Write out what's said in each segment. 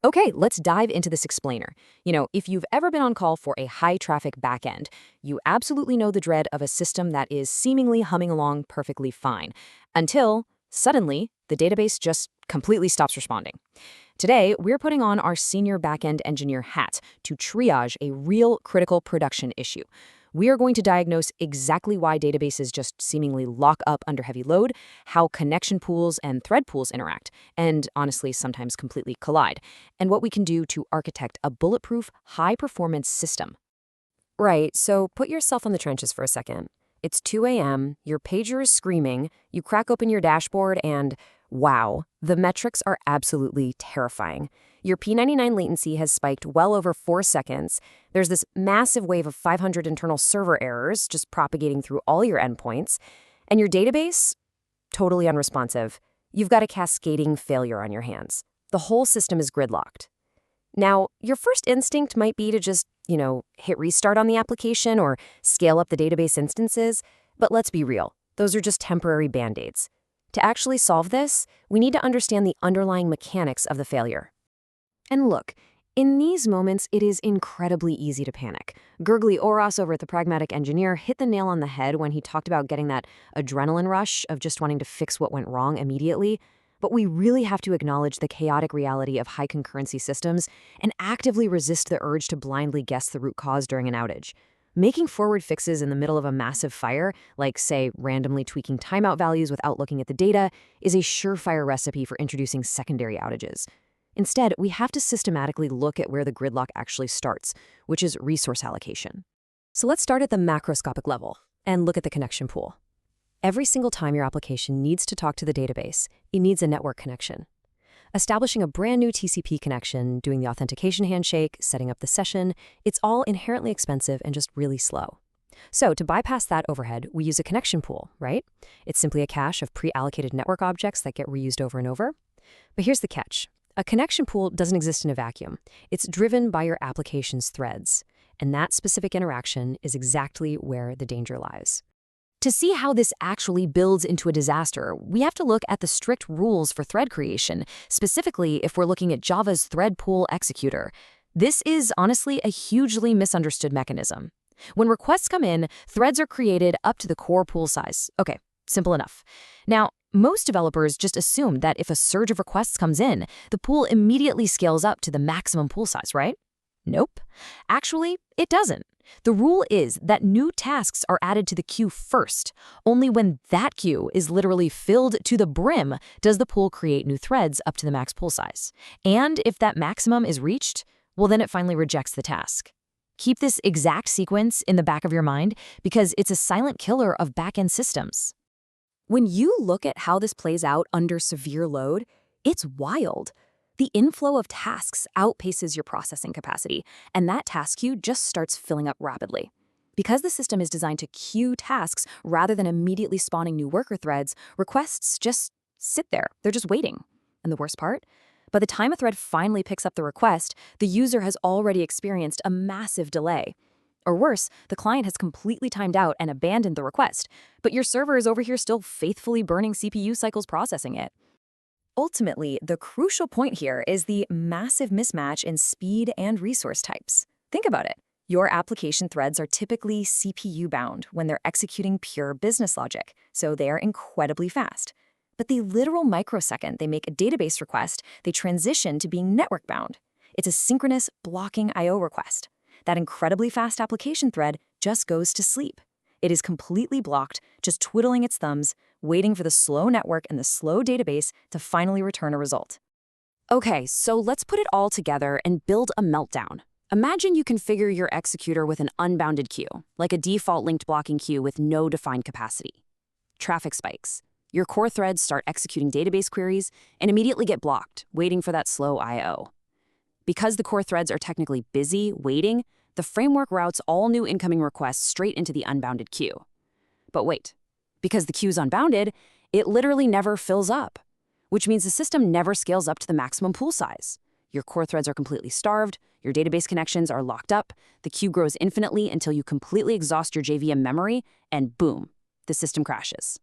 Okay, let's dive into this explainer. If you've ever been on call for a high-traffic backend, you absolutely know the dread of a system that is seemingly humming along perfectly fine, until, suddenly, the database just completely stops responding. Today, we're putting on our senior backend engineer hat to triage a real critical production issue. We are going to diagnose exactly why databases just seemingly lock up under heavy load, how connection pools and thread pools interact, and honestly, sometimes completely collide, and what we can do to architect a bulletproof, high-performance system. Right, so put yourself in the trenches for a second. It's 2 a.m., your pager is screaming, you crack open your dashboard, and wow, the metrics are absolutely terrifying. Your P99 latency has spiked well over 4 seconds. There's this massive wave of 500 internal server errors just propagating through all your endpoints. And your database? Totally unresponsive. You've got a cascading failure on your hands. The whole system is gridlocked. Now, your first instinct might be to just, hit restart on the application or scale up the database instances, but let's be real, those are just temporary band-aids. To actually solve this, we need to understand the underlying mechanics of the failure. And look, in these moments, it is incredibly easy to panic. Gurgly Oros over at the Pragmatic Engineer hit the nail on the head when he talked about getting that adrenaline rush of just wanting to fix what went wrong immediately. But we really have to acknowledge the chaotic reality of high concurrency systems and actively resist the urge to blindly guess the root cause during an outage. Making forward fixes in the middle of a massive fire, like, say, randomly tweaking timeout values without looking at the data, is a surefire recipe for introducing secondary outages. Instead, we have to systematically look at where the gridlock actually starts, which is resource allocation. So let's start at the macroscopic level and look at the connection pool. Every single time your application needs to talk to the database, it needs a network connection. Establishing a brand new TCP connection, doing the authentication handshake, setting up the session, it's all inherently expensive and just really slow. So to bypass that overhead, we use a connection pool, right? It's simply a cache of pre-allocated network objects that get reused over and over. But here's the catch. A connection pool doesn't exist in a vacuum. It's driven by your application's threads. And that specific interaction is exactly where the danger lies. To see how this actually builds into a disaster, we have to look at the strict rules for thread creation, specifically if we're looking at Java's thread pool executor. This is honestly a hugely misunderstood mechanism. When requests come in, threads are created up to the core pool size. Okay, simple enough. Now, most developers just assume that if a surge of requests comes in, the pool immediately scales up to the maximum pool size, right? Nope. Actually, it doesn't. The rule is that new tasks are added to the queue first. Only when that queue is literally filled to the brim does the pool create new threads up to the max pool size. And if that maximum is reached, well, then it finally rejects the task. Keep this exact sequence in the back of your mind because it's a silent killer of backend systems. When you look at how this plays out under severe load, it's wild. The inflow of tasks outpaces your processing capacity, and that task queue just starts filling up rapidly. Because the system is designed to queue tasks rather than immediately spawning new worker threads, requests just sit there. They're just waiting. And the worst part? By the time a thread finally picks up the request, the user has already experienced a massive delay. Or worse, the client has completely timed out and abandoned the request, but your server is over here still faithfully burning CPU cycles processing it. Ultimately, the crucial point here is the massive mismatch in speed and resource types. Think about it. Your application threads are typically CPU-bound when they're executing pure business logic, so they are incredibly fast. But the literal microsecond they make a database request, they transition to being network-bound. It's a synchronous blocking I/O request. That incredibly fast application thread just goes to sleep. It is completely blocked, just twiddling its thumbs, waiting for the slow network and the slow database to finally return a result. Okay, so let's put it all together and build a meltdown. Imagine you configure your executor with an unbounded queue, like a default linked blocking queue with no defined capacity. Traffic spikes. Your core threads start executing database queries and immediately get blocked, waiting for that slow I/O. Because the core threads are technically busy, waiting, the framework routes all new incoming requests straight into the unbounded queue. But wait, because the queue's unbounded, it literally never fills up, which means the system never scales up to the maximum pool size. Your core threads are completely starved, your database connections are locked up, the queue grows infinitely until you completely exhaust your JVM memory, and boom, the system crashes.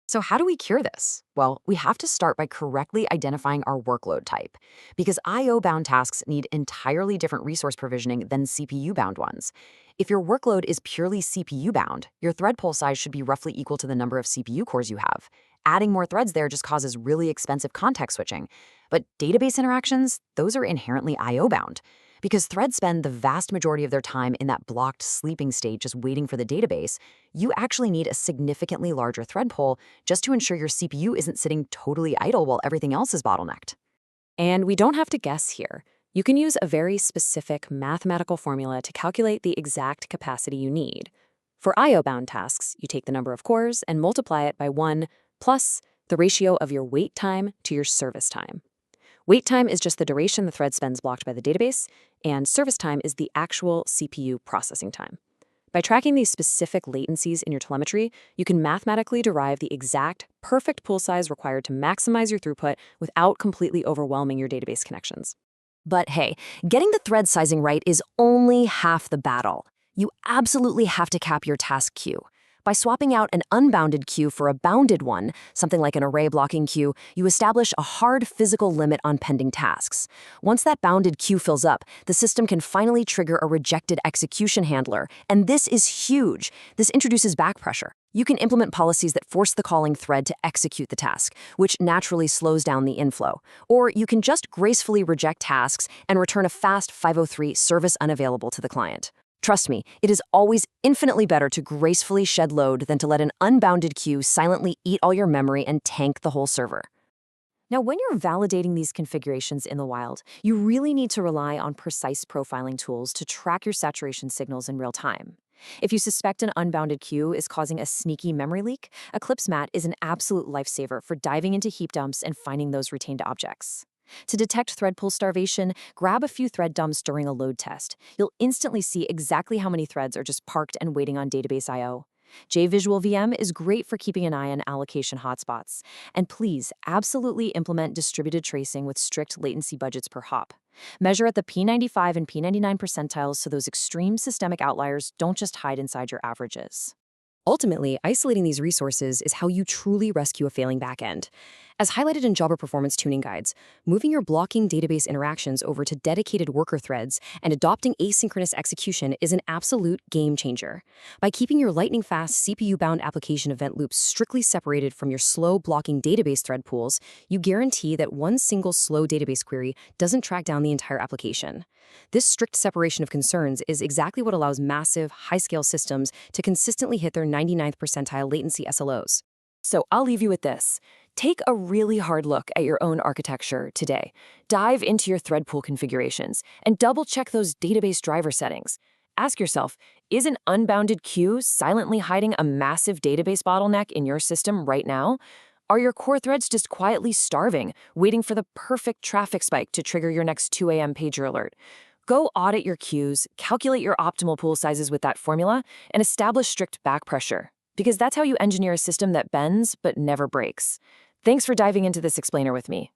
So how do we cure this? Well, we have to start by correctly identifying our workload type, because I/O-bound tasks need entirely different resource provisioning than CPU-bound ones. If your workload is purely CPU-bound, your thread pool size should be roughly equal to the number of CPU cores you have. Adding more threads there just causes really expensive context switching. But database interactions, those are inherently I/O-bound. Because threads spend the vast majority of their time in that blocked sleeping state just waiting for the database, you actually need a significantly larger thread pool just to ensure your CPU isn't sitting totally idle while everything else is bottlenecked. And we don't have to guess here. You can use a very specific mathematical formula to calculate the exact capacity you need. For I/O-bound tasks, you take the number of cores and multiply it by 1 plus the ratio of your wait time to your service time. Wait time is just the duration the thread spends blocked by the database, and service time is the actual CPU processing time. By tracking these specific latencies in your telemetry, you can mathematically derive the exact, perfect pool size required to maximize your throughput without completely overwhelming your database connections. But hey, getting the thread sizing right is only half the battle. You absolutely have to cap your task queue. By swapping out an unbounded queue for a bounded one, something like an array blocking queue, you establish a hard physical limit on pending tasks. Once that bounded queue fills up, the system can finally trigger a rejected execution handler, and this is huge. This introduces back pressure. You can implement policies that force the calling thread to execute the task, which naturally slows down the inflow. Or you can just gracefully reject tasks and return a fast 503 service unavailable to the client. Trust me, it is always infinitely better to gracefully shed load than to let an unbounded queue silently eat all your memory and tank the whole server. Now, when you're validating these configurations in the wild, you really need to rely on precise profiling tools to track your saturation signals in real time. If you suspect an unbounded queue is causing a sneaky memory leak, Eclipse Mat is an absolute lifesaver for diving into heap dumps and finding those retained objects. To detect thread pool starvation, grab a few thread dumps during a load test. You'll instantly see exactly how many threads are just parked and waiting on database I/O. JVisual VM is great for keeping an eye on allocation hotspots. And please, absolutely implement distributed tracing with strict latency budgets per hop. Measure at the P95 and P99 percentiles so those extreme systemic outliers don't just hide inside your averages. Ultimately, isolating these resources is how you truly rescue a failing backend. As highlighted in Jobber Performance Tuning Guides, moving your blocking database interactions over to dedicated worker threads and adopting asynchronous execution is an absolute game changer. By keeping your lightning-fast CPU-bound application event loops strictly separated from your slow blocking database thread pools, you guarantee that one single slow database query doesn't track down the entire application. This strict separation of concerns is exactly what allows massive, high-scale systems to consistently hit their 99th percentile latency SLOs. So I'll leave you with this. Take a really hard look at your own architecture today. Dive into your thread pool configurations and double-check those database driver settings. Ask yourself, is an unbounded queue silently hiding a massive database bottleneck in your system right now? Are your core threads just quietly starving, waiting for the perfect traffic spike to trigger your next 2 a.m. pager alert? Go audit your queues, calculate your optimal pool sizes with that formula, and establish strict back pressure. Because that's how you engineer a system that bends but never breaks. Thanks for diving into this explainer with me.